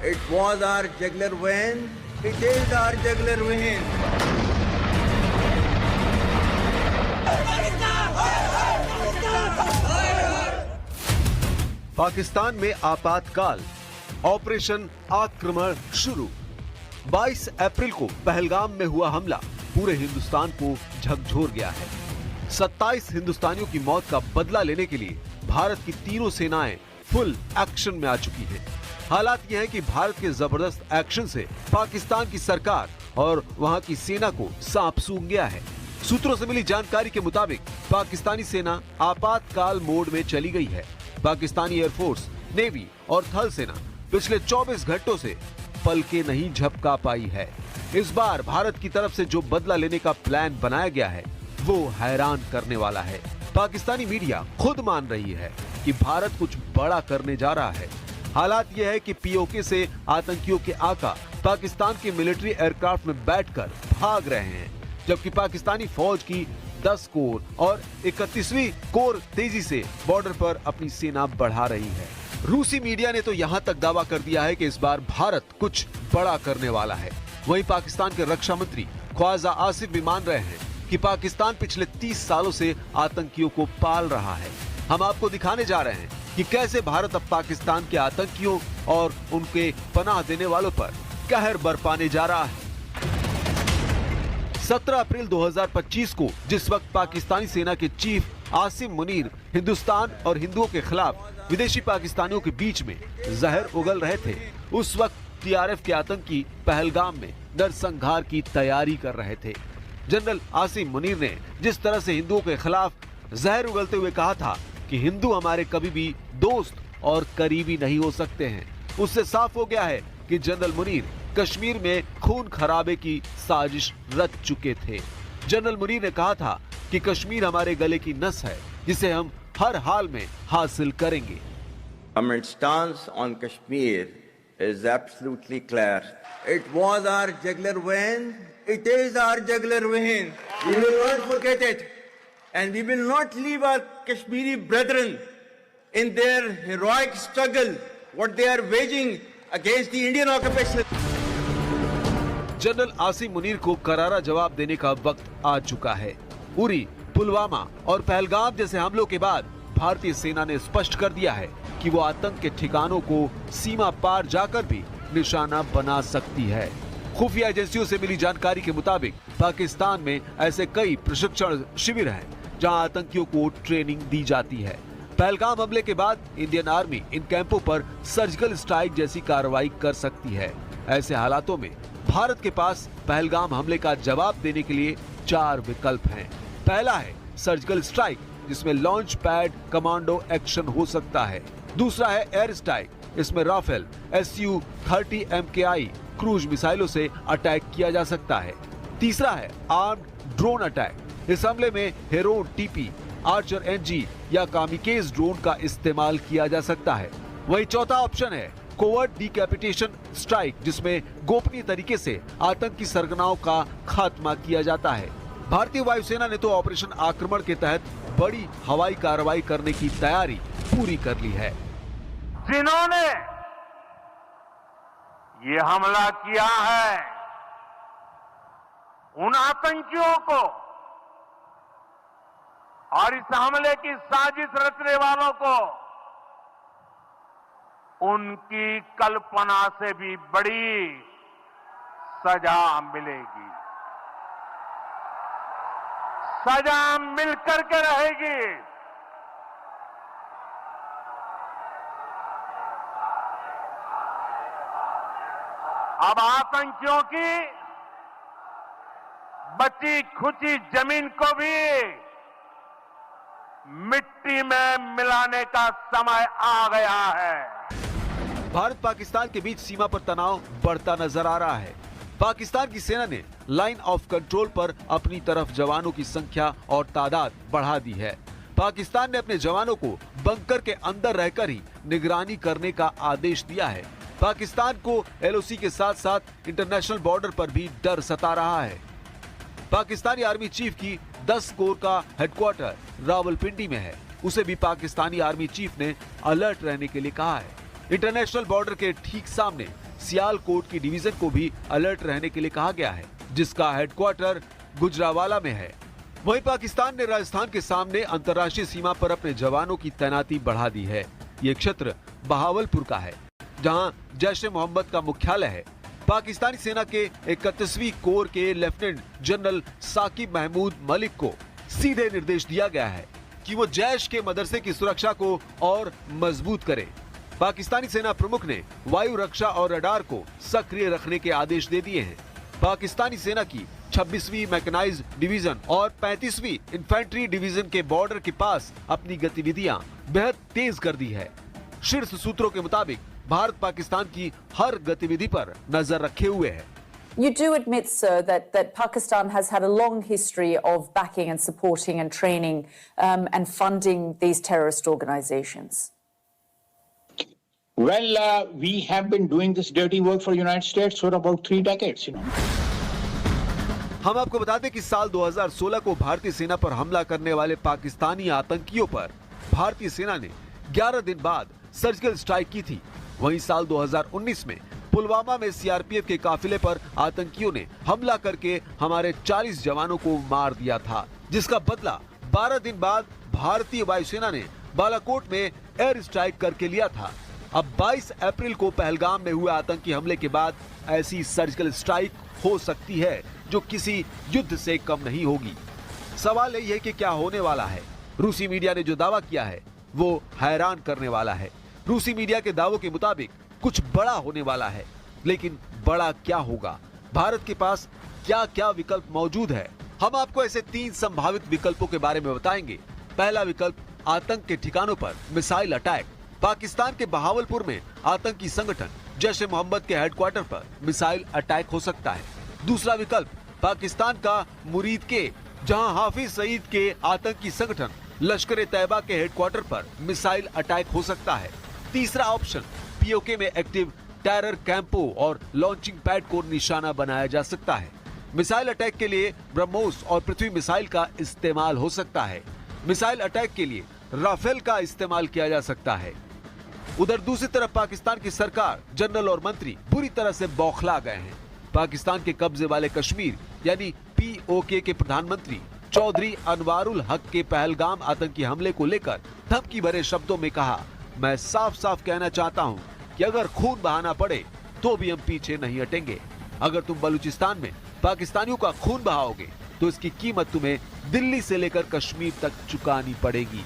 It was our jugular vein. It is our jugular vein. Pakistan में आपातकाल, operation आक्रमण शुरू। 22 अप्रैल को पहलगाम में हुआ हमला पूरे हिंदुस्तान को झकझोर गया है। 27 हिंदुस्तानियों की मौत का बदला लेने के लिए भारत की तीनों सेनाएं फुल एक्शन में आ चुकी हैं। हालात यह है कि भारत के जबरदस्त एक्शन से पाकिस्तान की सरकार और वहां की सेना को सांप सूंघ गया है। सूत्रों से मिली जानकारी के मुताबिक पाकिस्तानी सेना आपातकाल मोड में चली गई है। पाकिस्तानी एयरफोर्स, नेवी और थल सेना पिछले 24 घंटों से पलके नहीं झपका पाई है। इस बार भारत की तरफ से जो बदला लेने का प्लान बनाया गया है वो हैरान करने वाला है। पाकिस्तानी मीडिया खुद मान रही है कि भारत कुछ बड़ा करने जा रहा है। हालात यह है कि पीओके से आतंकियों के आका पाकिस्तान के मिलिट्री एयरक्राफ्ट में बैठकर भाग रहे हैं, जबकि पाकिस्तानी फौज की 10 कोर और 31वीं कोर तेजी से बॉर्डर पर अपनी सेना बढ़ा रही है। रूसी मीडिया ने तो यहां तक दावा कर दिया है कि इस बार भारत कुछ बड़ा करने वाला है। वहीं पाकिस्तान के रक्षा मंत्री ख्वाजा आसिफ भी मान रहे हैं कि पाकिस्तान पिछले 30 सालों से आतंकियों को पाल रहा है। हम आपको दिखाने जा रहे हैं कि कैसे भारत अब पाकिस्तान के आतंकियों और उनके पनाह देने वालों पर कहर बरपाने जा रहा है। 17 अप्रैल 2025 को जिस वक्त पाकिस्तानी सेना के चीफ आसिम मुनीर हिंदुस्तान और हिंदुओं के खिलाफ विदेशी पाकिस्तानियों के बीच में जहर उगल रहे थे, उस वक्त टीआरएफ के आतंकी पहलगाम में नरसंहार की तैयारी कर रहे थे। जनरल आसिम मुनीर ने जिस तरह से हिंदुओं के खिलाफ जहर उगलते हुए कहा था कि हिंदू हमारे कभी भी दोस्त और करीबी नहीं हो सकते हैं, उससे साफ हो गया है कि जनरल मुनीर कश्मीर में खून खराबे की साजिश रच चुके थे। जनरल मुनीर ने कहा था कि कश्मीर हमारे गले की नस है जिसे हम हर हाल में हासिल करेंगे। Our stance on Kashmir is absolutely clear. It was our jugular vein. It is our jugular vein. We will not forget it, and we will not leave our Kashmiri brethren in their heroic struggle, what they are waging against the Indian occupation. General Asim Munir को करारा जवाब देने का वक्त आ चुका है। उरी, पुलवामा और पहलगाम जैसे हमलों के बाद भारतीय सेना ने स्पष्ट कर दिया है कि वो आतंक के ठिकानों को सीमा पार जाकर भी निशाना बना सकती है। खुफिया एजेंसियों से मिली जानकारी के मुताबिक पाकिस्तान में ऐसे कई प्रशिक्षण शिविर हैं जहां आतंकियों को ट्रेनिंग दी जाती है। पहलगाम हमले के बाद इंडियन आर्मी इन कैंपों पर सर्जिकल स्ट्राइक जैसी कार्रवाई कर सकती है। ऐसे हालातों में भारत के पास पहलगाम हमले का जवाब देने के लिए 4 विकल्प हैं। पहला है सर्जिकल स्ट्राइक, जिसमें लॉन्च पैड कमांडो एक्शन हो सकता है। दूसरा है एयर स्ट्राइक, इसमें राफेल Su-30 MKI क्रूज मिसाइलों से अटैक किया जा सकता है। तीसरा है आर्म्ड ड्रोन अटैक, इस हमले में हेरोन टीपी, आर्चर एनजी या कामिकेज ड्रोन का इस्तेमाल किया जा सकता है। वही चौथा ऑप्शन है कोवर्ट डिकैपिटेशन स्ट्राइक, जिसमें गोपनीय तरीके से आतंकी सरगनाओं का खात्मा किया जाता है। भारतीय वायुसेना ने तो ऑपरेशन आक्रमण के तहत बड़ी हवाई कार्रवाई करने की तैयारी पूरी कर ली है। जिन्होंने ये हमला किया है उन आतंकियों को और इस हमले की साजिश रचने वालों को उनकी कल्पना से भी बड़ी सजा मिलेगी। सजा मिलकर के रहेगी। अब आतंकियों की बची खुची जमीन को भी मिट्टी में मिलाने का समय आ गया है। भारत पाकिस्तान के बीच सीमा पर तनाव बढ़ता नजर आ रहा है। पाकिस्तान की सेना ने लाइन ऑफ कंट्रोल पर अपनी तरफ जवानों की संख्या और तादाद बढ़ा दी है। पाकिस्तान ने अपने जवानों को बंकर के अंदर रहकर ही निगरानी करने का आदेश दिया है। पाकिस्तान को एलओसी के साथ साथ इंटरनेशनल बॉर्डर पर भी डर सता रहा है। पाकिस्तानी आर्मी चीफ की 10 कोर का हेडक्वार्टर रावलपिंडी में है। उसे भी पाकिस्तानी आर्मी चीफ ने अलर्ट रहने के लिए कहा है। इंटरनेशनल बॉर्डर के ठीक सामने सियालकोट की डिवीजन को भी अलर्ट रहने के लिए कहा गया है, जिसका हेडक्वार्टर गुजरावाला में है। वहीं पाकिस्तान ने राजस्थान के सामने अंतर्राष्ट्रीय सीमा पर अपने जवानों की तैनाती बढ़ा दी है। ये क्षेत्र बहावलपुर का है, जहां जैश-ए-मोहम्मद का मुख्यालय है। पाकिस्तानी सेना के 31वीं कोर के लेफ्टिनेंट जनरल साकिब महमूद मलिक को सीधे निर्देश दिया गया है कि वो जैश के मदरसे की सुरक्षा को और मजबूत करे। पाकिस्तानी सेना प्रमुख ने वायु रक्षा और रडार को सक्रिय रखने के आदेश दे दिए हैं। पाकिस्तानी सेना की 26वीं मैकेनाइज्ड डिवीजन और 35वीं इन्फेंट्री डिवीजन के बॉर्डर के पास अपनी गतिविधियां बेहद तेज कर दी है। शीर्ष सूत्रों के मुताबिक भारत पाकिस्तान की हर गतिविधि पर नजर रखे हुए है। You do admit, sir, that Pakistan has had a long history of backing and supporting and training and funding these terrorist organizations. Well, we have been doing this dirty work for the United States for about 3 decades, हम आपको बता दें कि साल 2016 को भारतीय सेना पर हमला करने वाले पाकिस्तानी आतंकियों पर भारतीय सेना ने 11 दिन बाद सर्जिकल स्ट्राइक की थी। वहीं साल 2019 में पुलवामा में सीआरपीएफ के काफिले पर आतंकियों ने हमला करके हमारे 40 जवानों को मार दिया था, जिसका बदला 12 दिन बाद भारतीय वायुसेना ने बालाकोट में एयर स्ट्राइक करके लिया था। अब 22 अप्रैल को पहलगाम में हुए आतंकी हमले के बाद ऐसी सर्जिकल स्ट्राइक हो सकती है जो किसी युद्ध से कम नहीं होगी। सवाल यही है कि क्या होने वाला है। रूसी मीडिया ने जो दावा किया है वो हैरान करने वाला है। रूसी मीडिया के दावों के मुताबिक कुछ बड़ा होने वाला है, लेकिन बड़ा क्या होगा? भारत के पास क्या क्या विकल्प मौजूद है? हम आपको ऐसे 3 संभावित विकल्पों के बारे में बताएंगे। पहला विकल्प, आतंक के ठिकानों पर मिसाइल अटैक। पाकिस्तान के बहावलपुर में आतंकी संगठन जैश-ए-मोहम्मद के हेडक्वार्टर पर मिसाइल अटैक हो सकता है। दूसरा विकल्प, पाकिस्तान का मुरीद के, जहां हाफिज सईद के आतंकी संगठन लश्कर-ए-तैयबा के हेडक्वार्टर पर मिसाइल अटैक हो सकता है। तीसरा ऑप्शन, पीओके में एक्टिव टेरर कैंपों और लॉन्चिंग पैड को निशाना बनाया जा सकता है। मिसाइल अटैक के लिए ब्रह्मोस और पृथ्वी मिसाइल का इस्तेमाल हो सकता है। मिसाइल अटैक के लिए राफेल का इस्तेमाल किया जा सकता है। उधर दूसरी तरफ पाकिस्तान की सरकार, जनरल और मंत्री बुरी तरह से बौखला गए हैं। पाकिस्तान के कब्जे वाले कश्मीर यानी पीओके के प्रधानमंत्री चौधरी अनवारुल हक के पहलगाम आतंकी हमले को लेकर धमकी भरे शब्दों में कहा, मैं साफ साफ कहना चाहता हूं कि अगर खून बहाना पड़े तो भी हम पीछे नहीं हटेंगे। अगर तुम बलूचिस्तान में पाकिस्तानियों का खून बहाओगे तो इसकी कीमत तुम्हें दिल्ली से लेकर कश्मीर तक चुकानी पड़ेगी।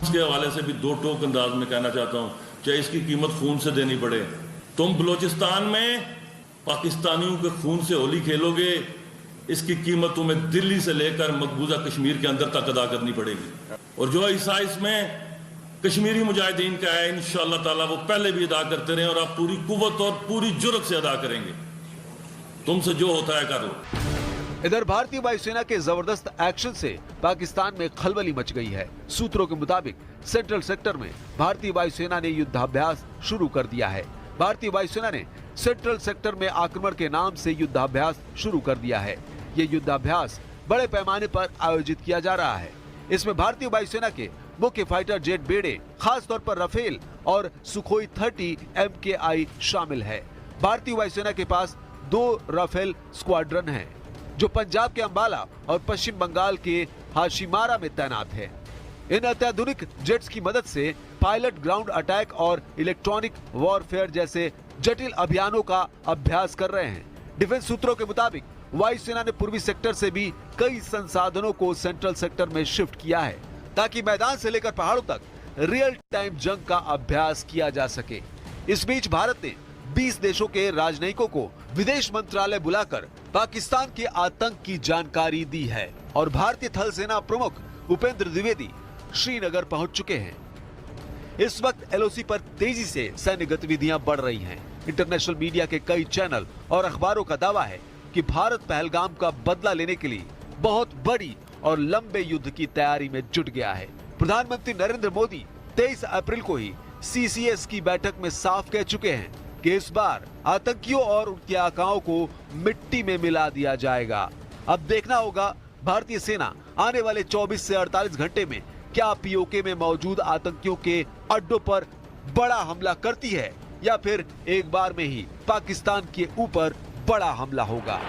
इसके हवाले से भी 2 टोक अंदाज में कहना चाहता हूं, चाहे इसकी कीमत खून से देनी पड़े। तुम बलूचिस्तान में पाकिस्तानियों के खून से होली खेलोगे, इसकी कीमत तुम्हें दिल्ली से लेकर मकबूजा कश्मीर के अंदर तक अदा करनी पड़ेगी। और जो हिस्सा इसमें कश्मीरी मुजाहिदीन का है, इंशाअल्लाह ताला वो पहले भी अदा करते रहे और आप पूरी कुव्वत और पूरी जुर्रत से अदा करेंगे। तुमसे जो होता है करो। इधर भारतीय वायुसेना के जबरदस्त एक्शन से पाकिस्तान में खलबली मच गई है। सूत्रों के मुताबिक सेंट्रल सेक्टर में भारतीय वायुसेना ने युद्धाभ्यास शुरू कर दिया है। भारतीय वायुसेना ने सेंट्रल सेक्टर में आक्रमण के नाम से युद्धाभ्यास शुरू कर दिया है। ये युद्धाभ्यास बड़े पैमाने पर आयोजित किया जा रहा है। इसमें भारतीय वायुसेना के मुख्य फाइटर जेट बेड़े, खास तौर पर राफेल और सुखोई 30 MKI शामिल है। भारतीय वायुसेना के पास 2 राफेल स्क्वाड्रन हैं, जो पंजाब के अंबाला और पश्चिम बंगाल के हाशिमारा में तैनात है। इन अत्याधुनिक जेट्स की मदद से पायलट ग्राउंड अटैक और इलेक्ट्रॉनिक वॉरफेयर जैसे जटिल अभियानों का अभ्यास कर रहे हैं। डिफेंस सूत्रों के मुताबिक वायुसेना ने पूर्वी सेक्टर से भी कई संसाधनों को सेंट्रल सेक्टर में शिफ्ट किया है, ताकि मैदान से लेकर पहाड़ों तक रियल टाइम जंग का अभ्यास किया जा सके। इस बीच भारत ने 20 देशों के राजनयिकों को विदेश मंत्रालय बुलाकर पाकिस्तान के आतंक की जानकारी दी है और भारतीय थल सेना प्रमुख उपेंद्र द्विवेदी श्रीनगर पहुंच चुके हैं। इस वक्त एलओसी पर तेजी से सैन्य गतिविधियां बढ़ रही हैं। इंटरनेशनल मीडिया के कई चैनल और अखबारों का दावा है कि भारत पहलगाम का बदला लेने के लिए बहुत बड़ी और लंबे युद्ध की तैयारी में जुट गया है। प्रधानमंत्री नरेंद्र मोदी 23 अप्रैल को ही सीसीएस की बैठक में साफ कह चुके हैं कि इस बार आतंकियों और उनके आकाओं को मिट्टी में मिला दिया जाएगा। अब देखना होगा भारतीय सेना आने वाले 24 से 48 घंटे में क्या पीओके में मौजूद आतंकियों के अड्डों पर बड़ा हमला करती है या फिर एक बार में ही पाकिस्तान के ऊपर बड़ा हमला होगा।